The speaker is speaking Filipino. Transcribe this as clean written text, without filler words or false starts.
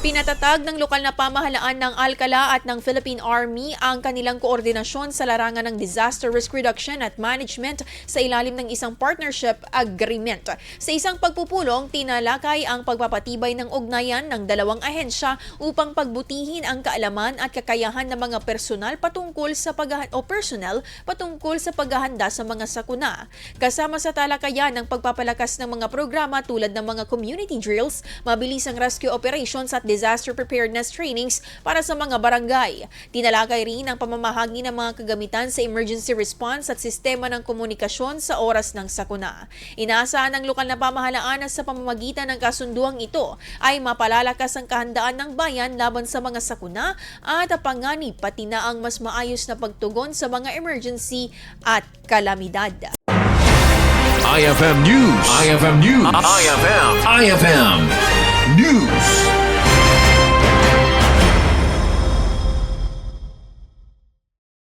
Pinatatag ng lokal na pamahalaan ng Alcala at ng Philippine Army ang kanilang koordinasyon sa larangan ng disaster risk reduction at management sa ilalim ng isang partnership agreement. Sa isang pagpupulong, tinalakay ang pagpapatibay ng ugnayan ng dalawang ahensya upang pagbutihin ang kaalaman at kakayahan ng mga personal patungkol sa paghahanda sa mga sakuna. Kasama sa talakayan ng pagpapalakas ng mga programa tulad ng mga community drills, mabilisang rescue operations at disaster preparedness trainings para sa mga barangay. Tinalakay rin ang pamamahagi ng mga kagamitan sa emergency response at sistema ng komunikasyon sa oras ng sakuna. Inaasahan ng lokal na pamahalaan na sa pamamagitan ng kasunduang ito ay mapalalakas ang kahandaan ng bayan laban sa mga sakuna at panganib pati na ang mas maayos na pagtugon sa mga emergency at kalamidad. IFM News. IFM News. IFM News.